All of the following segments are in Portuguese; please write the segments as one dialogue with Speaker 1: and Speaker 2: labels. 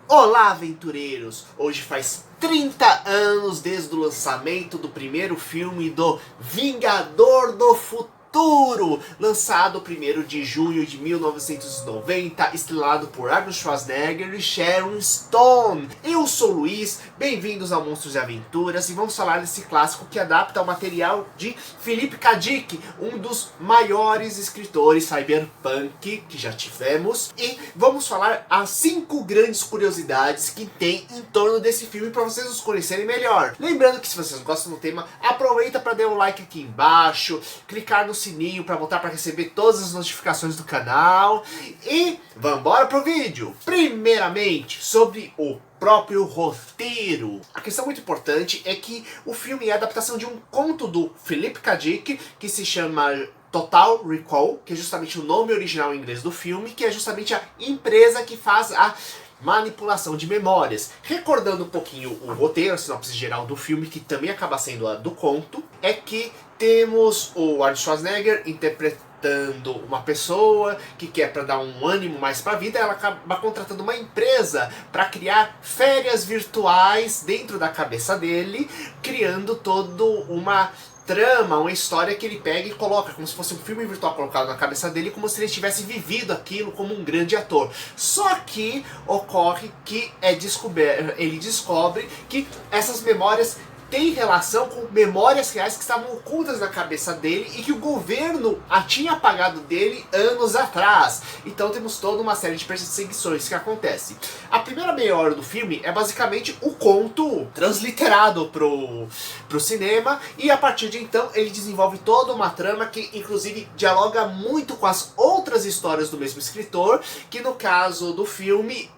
Speaker 1: Olá, aventureiros! Hoje faz 30 anos desde o lançamento do primeiro filme do Vingador do Futuro, lançado 1º de junho de 1990, estrelado por Arnold Schwarzenegger e Sharon Stone. Eu sou o Luiz, bem-vindos ao Monstros e Aventuras, e vamos falar desse clássico que adapta o material de Philip K. Dick, um dos maiores escritores cyberpunk que já tivemos, e vamos falar as 5 grandes curiosidades que tem em torno desse filme para vocês os conhecerem melhor. Lembrando que se vocês gostam do tema, aproveita para dar um like aqui embaixo, clicar no sininho para voltar para receber todas as notificações do canal e vamos embora pro vídeo. Primeiramente, sobre o próprio roteiro. A questão muito importante é que o filme é a adaptação de um conto do Philip K. Dick que se chama Total Recall, que é justamente o nome original em inglês do filme, que é justamente a empresa que faz a manipulação de memórias. Recordando um pouquinho o roteiro, a sinopse geral do filme, que também acaba sendo a do conto, é que temos o Arnold Schwarzenegger interpretando uma pessoa que quer, para dar um ânimo mais para a vida, ela acaba contratando uma empresa para criar férias virtuais dentro da cabeça dele, criando toda uma trama, uma história que ele pega e coloca como se fosse um filme virtual colocado na cabeça dele, como se ele tivesse vivido aquilo como um grande ator. Só que ocorre que ele descobre que essas memórias tem relação com memórias reais que estavam ocultas na cabeça dele e que o governo tinha apagado dele anos atrás. Então temos toda uma série de perseguições que acontece. A primeira meia hora do filme é basicamente o conto transliterado pro cinema, e a partir de então ele desenvolve toda uma trama que inclusive dialoga muito com as outras histórias do mesmo escritor, que no caso do filme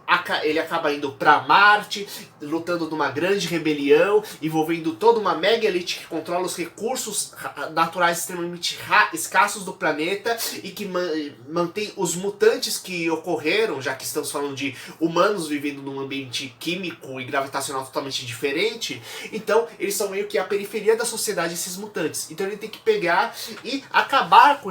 Speaker 1: ele acaba indo para Marte, lutando numa grande rebelião, envolvendo toda uma mega elite que controla os recursos naturais extremamente escassos do planeta e que mantém os mutantes que ocorreram, já que estamos falando de humanos vivendo num ambiente químico e gravitacional totalmente diferente. Então eles são meio que a periferia da sociedade, esses mutantes. Então ele tem que pegar e acabar com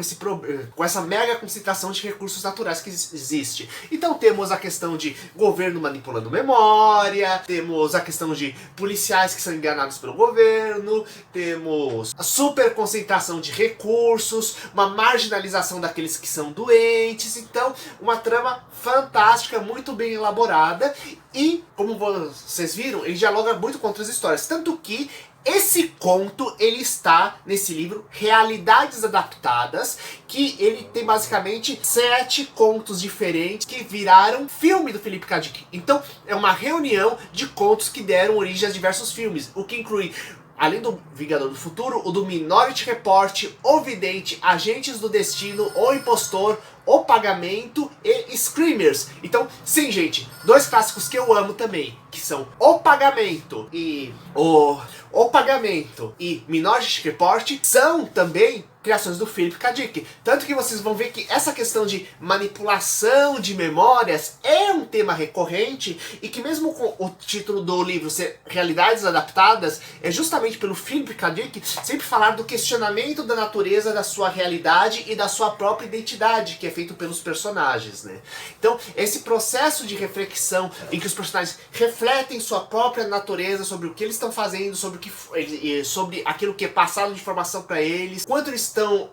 Speaker 1: essa mega concentração de recursos naturais que existe. Então temos a questão de governo manipulando memória, temos a questão de policiais que são enganados pelo governo, temos a super concentração de recursos, uma marginalização daqueles que são doentes. Então uma trama fantástica, muito bem elaborada, e como vocês viram, ele dialoga muito com outras histórias, tanto que esse conto, ele está nesse livro Realidades Adaptadas, que ele tem basicamente 7 contos diferentes que viraram filme do Philip K. Dick. Então é uma reunião de contos que deram origem a diversos filmes, o que inclui, além do Vingador do Futuro, o do Minority Report, O Vidente, Agentes do Destino, O Impostor, O Pagamento e Screamers. Então, sim, gente, 2 clássicos que eu amo também, que são O Pagamento e O Pagamento e Minority Report, são também criações do Philip K. Dick. Tanto que vocês vão ver que essa questão de manipulação de memórias é um tema recorrente, e que mesmo com o título do livro ser Realidades Adaptadas, é justamente pelo Philip K. Dick sempre falar do questionamento da natureza da sua realidade e da sua própria identidade, que é feito pelos personagens, né? Então esse processo de reflexão em que os personagens refletem sua própria natureza sobre o que eles estão fazendo, sobre aquilo que é passado de informação para eles,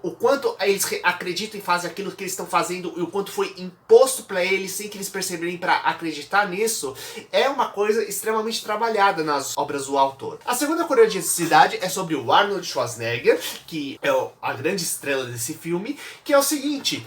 Speaker 1: o quanto eles acreditam e fazem aquilo que eles estão fazendo, e o quanto foi imposto para eles sem que eles perceberem para acreditar nisso, é uma coisa extremamente trabalhada nas obras do autor. A segunda curiosidade é sobre o Arnold Schwarzenegger, que é a grande estrela desse filme, que é o seguinte: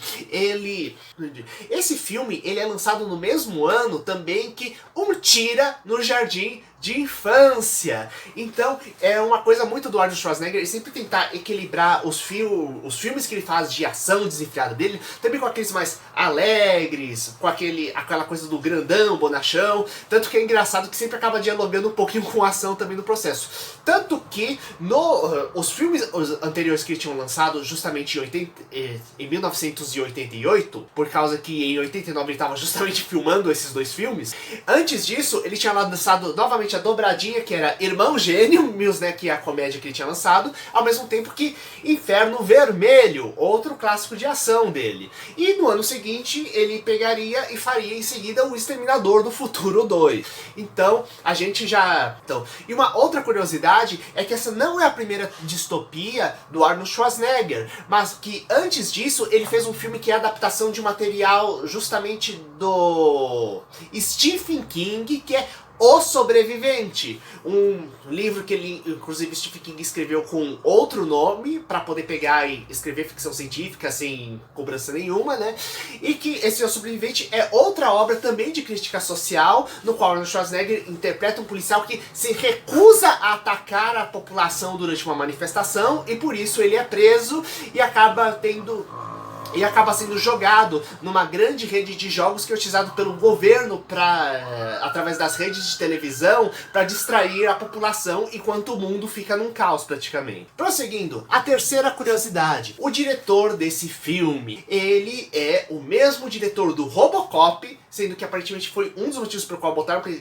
Speaker 1: esse filme ele é lançado no mesmo ano também que Um Tira no Jardim de Infância. Então é uma coisa muito do Arnold Schwarzenegger, ele sempre tentar equilibrar os filmes que ele faz de ação desenfreada dele, também com aqueles mais alegres, com aquela coisa do grandão, bonachão. Tanto que é engraçado que sempre acaba dialogando um pouquinho com a ação também no processo. Tanto que os filmes anteriores que ele tinham lançado justamente em 1988, por causa que em 89 ele estava justamente filmando esses 2 filmes, antes disso ele tinha lançado novamente justamente a dobradinha, que era Irmão Gênio, Mills, né, que é a comédia que ele tinha lançado, ao mesmo tempo que Inferno Vermelho, outro clássico de ação dele. E no ano seguinte ele pegaria e faria em seguida o Exterminador do Futuro 2. Então a gente já... E uma outra curiosidade é que essa não é a primeira distopia do Arnold Schwarzenegger, mas que antes disso ele fez um filme que é a adaptação de um material justamente do Stephen King, que é O Sobrevivente, um livro que ele, inclusive, Stephen King escreveu com outro nome para poder pegar e escrever ficção científica sem cobrança nenhuma, né? E que esse O Sobrevivente é outra obra também de crítica social, no qual Arnold Schwarzenegger interpreta um policial que se recusa a atacar a população durante uma manifestação e por isso ele é preso e acaba sendo jogado numa grande rede de jogos que é utilizado pelo governo através das redes de televisão para distrair a população enquanto o mundo fica num caos praticamente. Prosseguindo, a terceira curiosidade. O diretor desse filme, ele é o mesmo diretor do Robocop, sendo que aparentemente foi um dos motivos pelo qual botaram para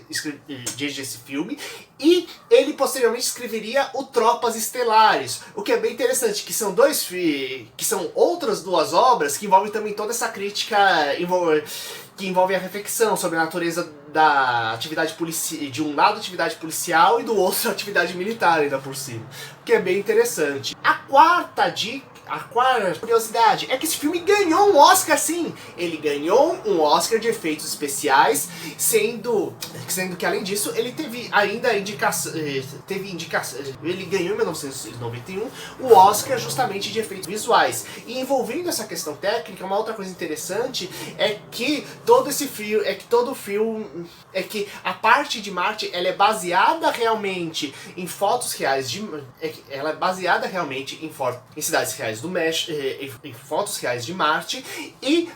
Speaker 1: dirigir esse filme, e ele posteriormente escreveria o Tropas Estelares, o que é bem interessante, que são outras duas obras que envolvem também toda essa crítica que envolve a reflexão sobre a natureza da atividade policial, de um lado atividade policial e do outro atividade militar ainda por cima, o que é bem interessante. A quarta curiosidade é que esse filme ganhou um Oscar, sim! Ele ganhou um Oscar de efeitos especiais, sendo que além disso ele teve ainda indicação, ele ganhou em 1991 o Oscar justamente de efeitos visuais. E envolvendo essa questão técnica, uma outra coisa interessante é que a parte de Marte ela é baseada realmente em fotos reais em cidades reais do México, em fotos reais de Marte, e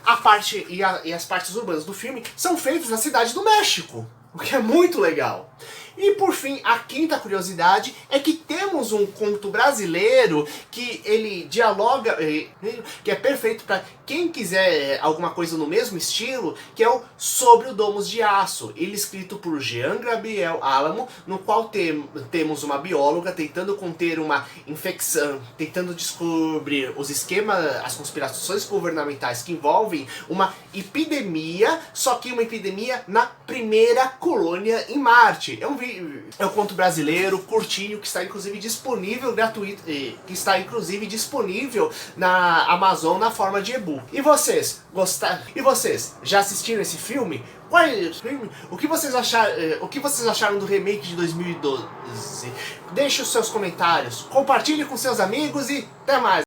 Speaker 1: as partes urbanas do filme são feitas na cidade do México, o que é muito legal. E por fim, a quinta curiosidade é que temos um conto brasileiro que ele dialoga, que é perfeito para quem quiser alguma coisa no mesmo estilo, que é o Sobre o Domos de Aço. Ele é escrito por Jean Gabriel Álamo, no qual temos uma bióloga tentando conter uma infecção, tentando descobrir os esquemas, as conspirações governamentais que envolvem uma epidemia, só que uma epidemia na primeira colônia em Marte. É um conto brasileiro, curtinho, que está inclusive disponível gratuito, que está inclusive disponível na Amazon na forma de e-book. E vocês gostaram? E vocês já assistiram esse filme? O que vocês acharam do remake de 2012? Deixe os seus comentários, compartilhe com seus amigos e até mais!